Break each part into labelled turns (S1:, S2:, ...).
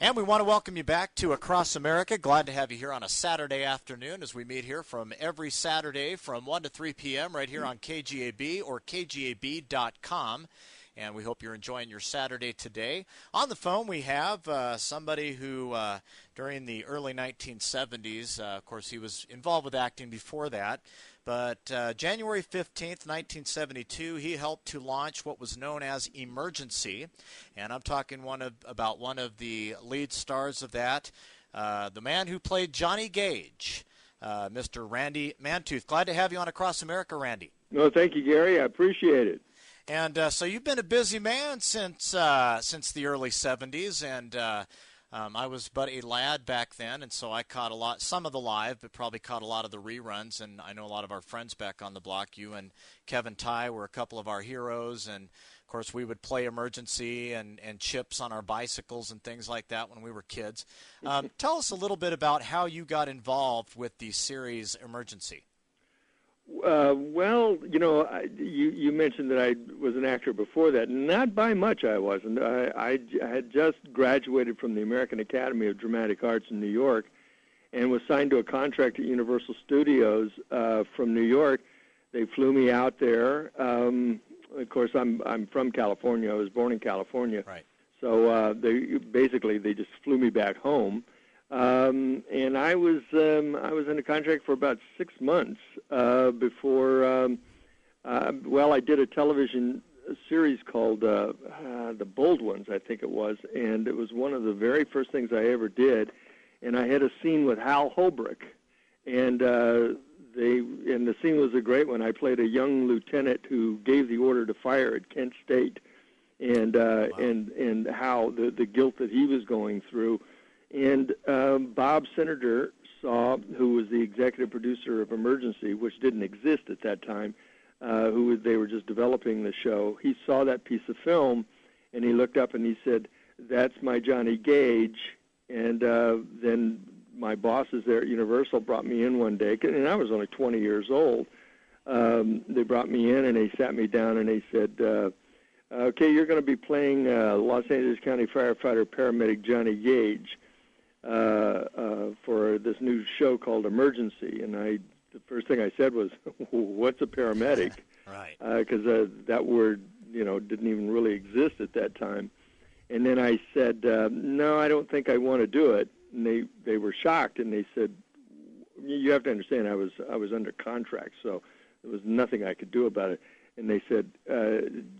S1: And we want to welcome you back to Across America. Glad to have you here on a Saturday afternoon as we meet here from every Saturday from 1 to 3 p.m. right here on KGAB or kgab.com. And we hope you're enjoying your Saturday today. On the phone, we have somebody who, during the early 1970s, of course, he was involved with acting before that, but January 15th, 1972, he helped to launch what was known as Emergency. And I'm talking about one of the lead stars of that, the man who played Johnny Gage, Mr. Randy Mantooth. Glad to have you on Across America, Randy.
S2: No, thank you, Gary. I appreciate it.
S1: And so you've been a busy man since the early 70s, and I was but a lad back then, and so I caught some of the live, but probably caught a lot of the reruns, and I know a lot of our friends back on the block. You and Kevin Ty were a couple of our heroes, and of course we would play Emergency and Chips on our bicycles and things like that when we were kids. Tell us a little bit about how you got involved with the series Emergency.
S2: Well, you mentioned that I was an actor before that. Not by much I wasn't. I had just graduated from the American Academy of Dramatic Arts in New York and was signed to a contract at Universal Studios from New York. They flew me out there. Of course, I'm from California. I was born in California.
S1: Right.
S2: So they just flew me back home. And I was in a contract for about 6 months before. I did a television series called The Bold Ones, I think it was, and it was one of the very first things I ever did. And I had a scene with Hal Holbrook, and the scene was a great one. I played a young lieutenant who gave the order to fire at Kent State, and
S1: Wow.
S2: and how the guilt that he was going through. And Bob Senator who was the executive producer of Emergency, which didn't exist at that time, they were just developing the show. He saw that piece of film, and he looked up and he said, "That's my Johnny Gage." And then my bosses there at Universal brought me in one day, and I was only 20 years old. They brought me in, and they sat me down, and they said, "Okay, you're going to be playing Los Angeles County firefighter paramedic Johnny Gage for this new show called Emergency." And the first thing I said was, "What's a paramedic?"
S1: Right.
S2: Because that word, didn't even really exist at that time. And then I said, "No, I don't think I want to do it." And they were shocked, and they said, "You have to understand, I was under contract, so there was nothing I could do about it." And they said,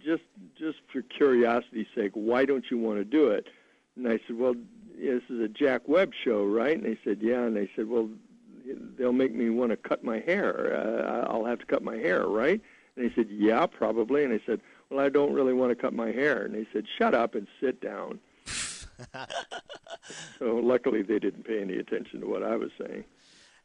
S2: just for curiosity's sake, why don't you want to do it? And I said, "Well, this is a Jack Webb show, right?" And they said, "Yeah." And they said, "Well, they'll make me want to cut my hair. I'll have to cut my hair, right?" And they said, "Yeah, probably." And I said, "Well, I don't really want to cut my hair." And they said, "Shut up and sit down." So luckily they didn't pay any attention to what I was saying.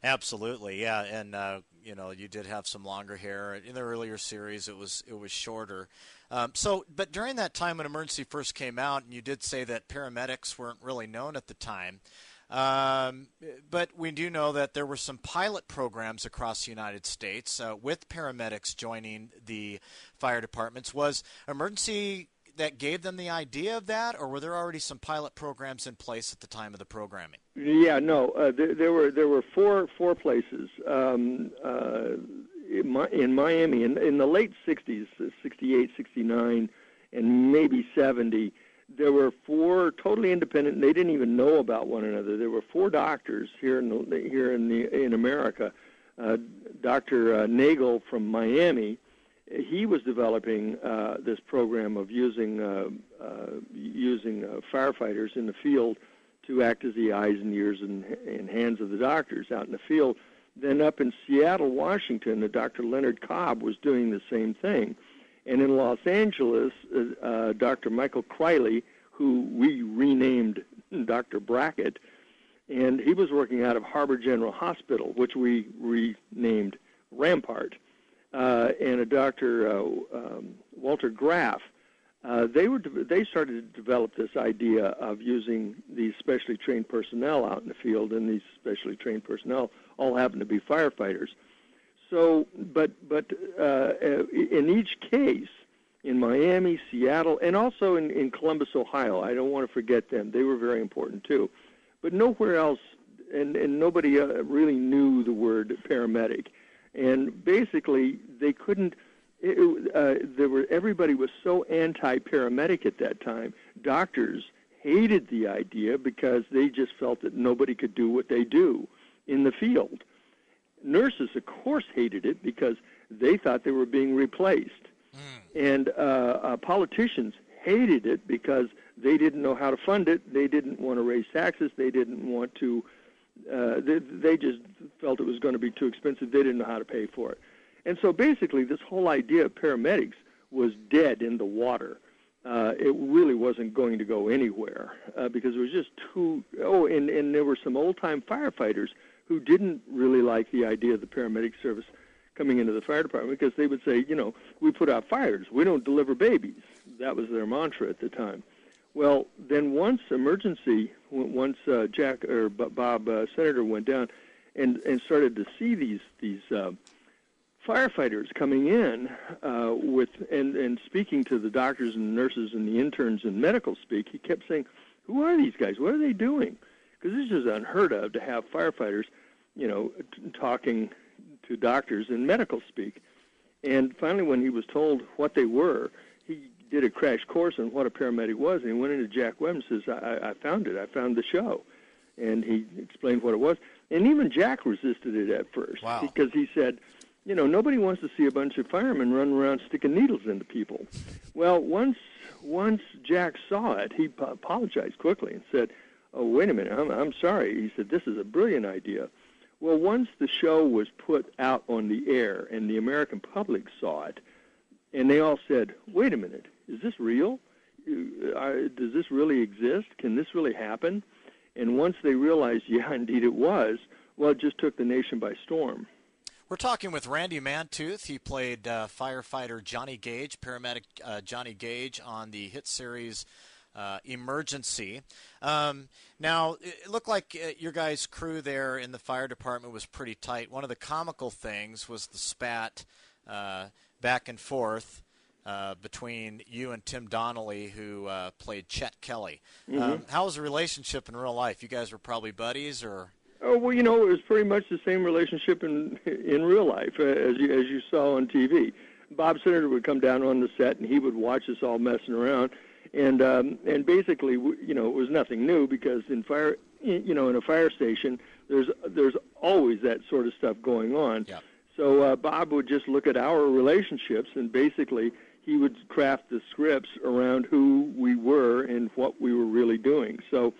S1: Absolutely, yeah, and you did have some longer hair in the earlier series. It was shorter. But during that time when Emergency first came out, and you did say that paramedics weren't really known at the time, but we do know that there were some pilot programs across the United States with paramedics joining the fire departments. Was Emergency that gave them the idea of that, or were there already some pilot programs in place at the time of the programming?
S2: Yeah, no, there were four places in Miami in the late 60s, 68, 69, and maybe 70. There were four totally independent. They didn't even know about one another. There were four doctors here in America. Dr. Nagel from Miami. He was developing this program of using firefighters in the field to act as the eyes and ears and hands of the doctors out in the field. Then up in Seattle, Washington, Dr. Leonard Cobb was doing the same thing. And in Los Angeles, Dr. Michael Criley, who we renamed Dr. Brackett, and he was working out of Harbor General Hospital, which we renamed Rampart. And a Dr. Walter Graff, they started to develop this idea of using these specially trained personnel out in the field, and these specially trained personnel all happen to be firefighters. So, but in each case, in Miami, Seattle, and also in Columbus, Ohio. I don't want to forget them. They were very important too. But nowhere else, and nobody really knew the word paramedic. And basically, they couldn't. Everybody was so anti-paramedic at that time. Doctors hated the idea because they just felt that nobody could do what they do in the field. Nurses, of course, hated it because they thought they were being replaced. And politicians hated it because they didn't know how to fund it. They didn't want to raise taxes. They didn't want to. They just felt it was going to be too expensive. They didn't know how to pay for it. And so basically this whole idea of paramedics was dead in the water. It really wasn't going to go anywhere because it was just too... Oh, and there were some old-time firefighters who didn't really like the idea of the paramedic service coming into the fire department because they would say, we put out fires. We don't deliver babies. That was their mantra at the time. Well, then once Jack or Bob Senator went down and started to see these firefighters coming in and speaking to the doctors and nurses and the interns in medical speak, he kept saying, "Who are these guys? What are they doing?" Because this is unheard of to have firefighters, talking to doctors in medical speak. And finally, when he was told what they were, he did a crash course on what a paramedic was, and he went into Jack Webb and says, I found it. I found the show. And he explained what it was. And even Jack resisted it at first.
S1: Wow.
S2: Because he said, nobody wants to see a bunch of firemen run around sticking needles into people. Well, once Jack saw it, he apologized quickly and said, "Oh, wait a minute, I'm sorry." He said, "This is a brilliant idea." Well, once the show was put out on the air and the American public saw it, and they all said, "Wait a minute, is this real? Does this really exist? Can this really happen?" And once they realized, yeah, indeed it was, well, it just took the nation by storm.
S1: We're talking with Randy Mantooth. He played firefighter Johnny Gage, paramedic Johnny Gage on the hit series Emergency. Now, it looked like your guys' crew there in the fire department was pretty tight. One of the comical things was the spat back and forth between you and Tim Donnelly, who played Chet Kelly.
S2: Mm-hmm.
S1: How was the relationship in real life? You guys were probably buddies, or?
S2: Oh, well, it was pretty much the same relationship in real life as you saw on TV. Bob Senator would come down on the set, and he would watch us all messing around. And basically, it was nothing new because in a fire station, there's always that sort of stuff going on.
S1: Yeah.
S2: So Bob would just look at our relationships, and basically he would craft the scripts around who we were and what we were really doing. So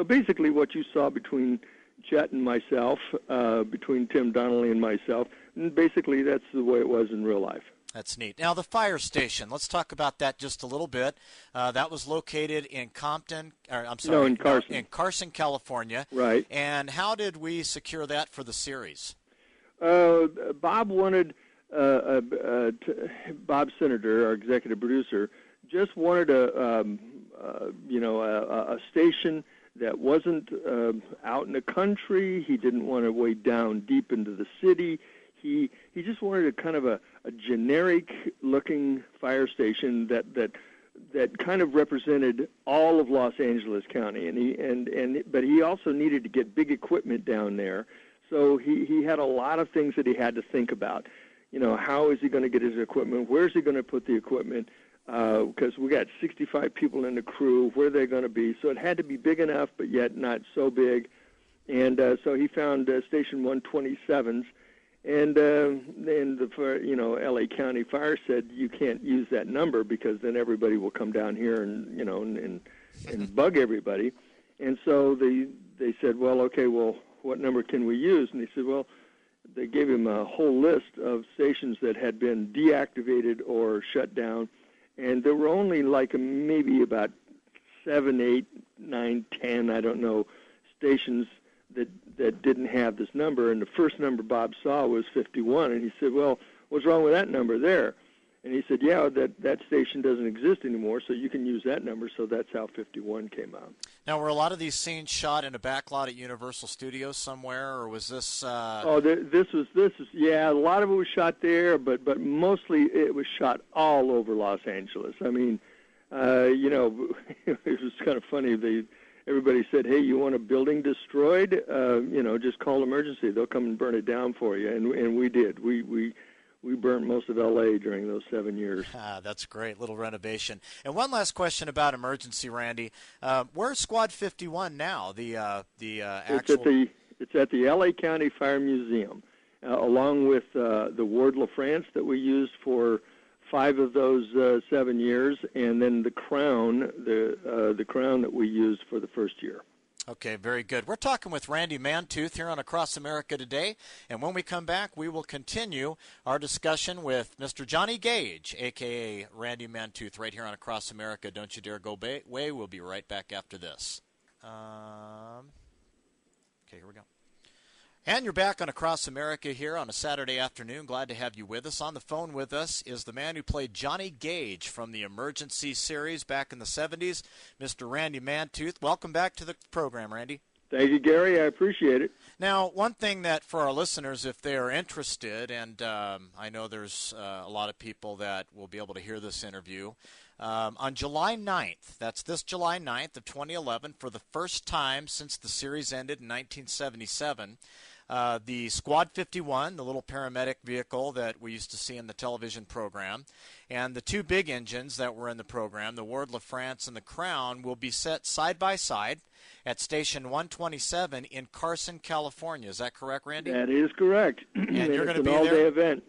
S2: basically, what you saw between Chet and myself, between Tim Donnelly and myself, and basically that's the way it was in real life.
S1: That's neat. Now, the fire station, let's talk about that just a little bit. That was located in Carson. In Carson, California.
S2: Right.
S1: And how did we secure that for the series?
S2: Bob wanted, Bob Senator, our executive producer, just wanted a station that wasn't out in the country. He didn't want to way down deep into the city. He just wanted a kind of a generic-looking fire station that kind of represented all of Los Angeles County, but he also needed to get big equipment down there. So he had a lot of things that he had to think about. How is he going to get his equipment? Where's he going to put the equipment? Because we got 65 people in the crew. Where are they going to be? So it had to be big enough, but yet not so big. And so he found Station 127's. And the L.A. County Fire said you can't use that number because then everybody will come down here and bug everybody. And so they said, well, okay, well, what number can we use? And he said, well, they gave him a whole list of stations that had been deactivated or shut down, and there were only maybe about 7, 8, 9, 10, I don't know, stations that didn't have this number, and the first number Bob saw was 51, and he said, well, what's wrong with that number there? And he said, yeah, that station doesn't exist anymore, so you can use that number. So that's how 51 came out.
S1: Now, were a lot of these scenes shot in a backlot at Universal Studios somewhere, or was this?
S2: This is yeah. A lot of it was shot there, but mostly it was shot all over Los Angeles. I mean, it was kind of funny. Everybody said, hey, you want a building destroyed? Just call emergency. They'll come and burn it down for you. And we did. We burnt most of L.A. during those 7 years.
S1: That's great. Little renovation. And one last question about emergency, Randy. Where's Squad 51 now? The actual.
S2: It's at the L.A. County Fire Museum, along with the Ward LaFrance that we used for 5 of those 7 years, and then the crown, the crown that we used for the first year.
S1: Okay, very good. We're talking with Randy Mantooth here on Across America Today, and when we come back, we will continue our discussion with Mr. Johnny Gage, a.k.a. Randy Mantooth, right here on Across America. Don't you dare go away. We'll be right back after this. Okay, here we go. And you're back on Across America here on a Saturday afternoon. Glad to have you with us. On the phone with us is the man who played Johnny Gage from the Emergency series back in the 70s, Mr. Randy Mantooth. Welcome back to the program, Randy.
S2: Thank you, Gary. I appreciate it.
S1: Now, one thing that for our listeners, if they are interested, and I know there's a lot of people that will be able to hear this interview, on July 9th, that's this July 9th of 2011, for the first time since the series ended in 1977, the Squad 51, the little paramedic vehicle that we used to see in the television program, and the 2 big engines that were in the program, the Ward LaFrance and the Crown, will be set side by side at Station 127 in Carson, California. Is that correct, Randy?
S2: That is correct.
S1: And you're going to be there?
S2: It's an all-day event.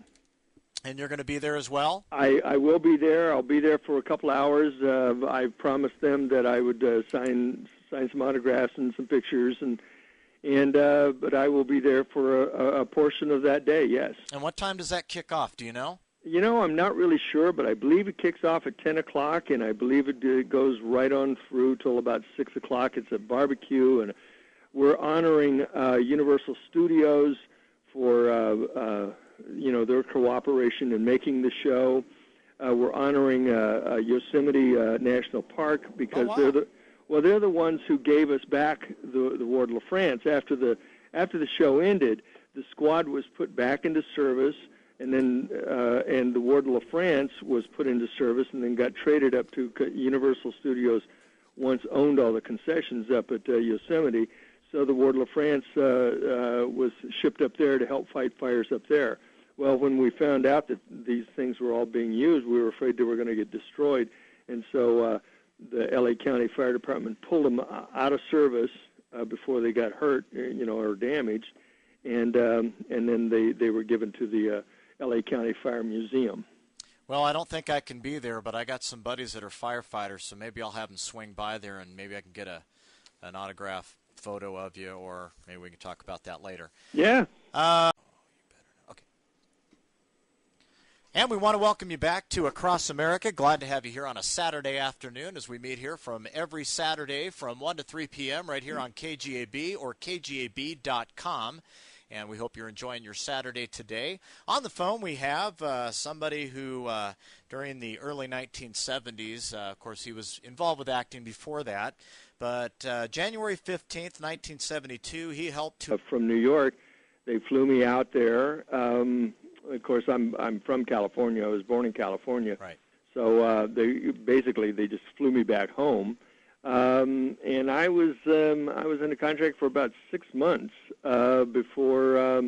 S1: And you're going to be there as well?
S2: I will be there. I'll be there for a couple hours. I promised them that I would sign some autographs and some pictures, but I will be there for a portion of that day, yes.
S1: And what time does that kick off? Do you know?
S2: I'm not really sure, but I believe it kicks off at 10 o'clock, and I believe it goes right on through till about 6 o'clock. It's a barbecue, and we're honoring Universal Studios for, their cooperation in making the show. We're honoring Yosemite National Park because they're the ones who gave us back the Ward LaFrance. After the show ended, the squad was put back into service, and then and the Ward LaFrance was put into service and then got traded up to Universal Studios. Once owned all the concessions up at Yosemite, so the Ward LaFrance was shipped up there to help fight fires up there. Well, when we found out that these things were all being used, we were afraid they were going to get destroyed, and so the L.A. County Fire Department pulled them out of service before they got hurt, or damaged, and then they were given to the L.A. County Fire Museum.
S1: Well, I don't think I can be there, but I got some buddies that are firefighters, so maybe I'll have them swing by there, and maybe I can get an autograph photo of you, or maybe we can talk about that later.
S2: Yeah.
S1: Okay. And we want to welcome you back to Across America. Glad to have you here on a Saturday afternoon as we meet here from every Saturday from 1 to 3 p.m. right here on KGAB or KGAB.com. And we hope you're enjoying your Saturday today. On the phone, we have somebody who, during the early 1970s, of course, he was involved with acting before that, but January 15th, 1972, he helped to...
S2: From New York, they flew me out there. Of course, I'm from California. I was born in California.
S1: Right.
S2: So they just flew me back home. And I was in a contract for about 6 months before.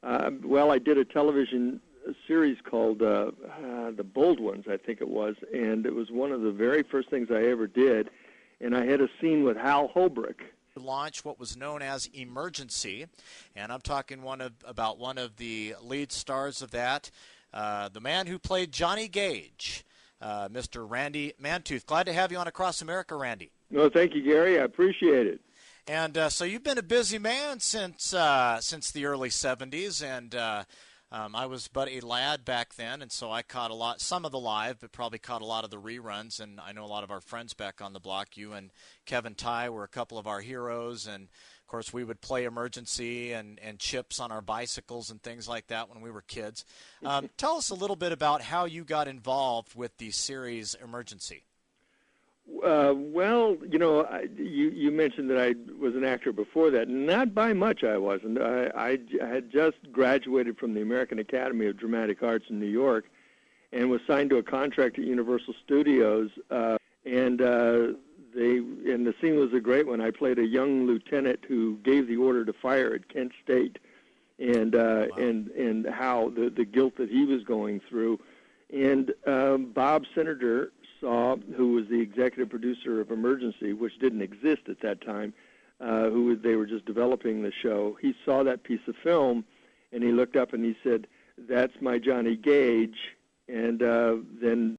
S2: I did a television series called The Bold Ones, I think it was, and it was one of the very first things I ever did. And I had a scene with Hal Holbrook.
S1: Launch what was known as Emergency, and I'm talking about one of the lead stars of that, the man who played Johnny Gage. Mr. Randy Mantooth. Glad to have you on Across America, Randy.
S2: No, thank you, Gary. I appreciate it.
S1: And so you've been a busy man since the early 70s, and I was but a lad back then, and so I caught some of the live, but probably caught a lot of the reruns. And I know a lot of our friends back on the block. You and Kevin Ty were a couple of our heroes, and of course we would play Emergency and Chips on our bicycles and things like that when we were kids. Tell us a little bit about how you got involved with the series Emergency.
S2: Well, you mentioned that I was an actor before that. Not by much I wasn't. I had just graduated from the American Academy of Dramatic Arts in New York and was signed to a contract at Universal Studios. And the scene was a great one. I played a young lieutenant who gave the order to fire at Kent State, and wow. and how the guilt that he was going through. And Bob Senator who was the executive producer of Emergency, which didn't exist at that time, they were just developing the show. He saw that piece of film, and he looked up and he said, "That's my Johnny Gage." And then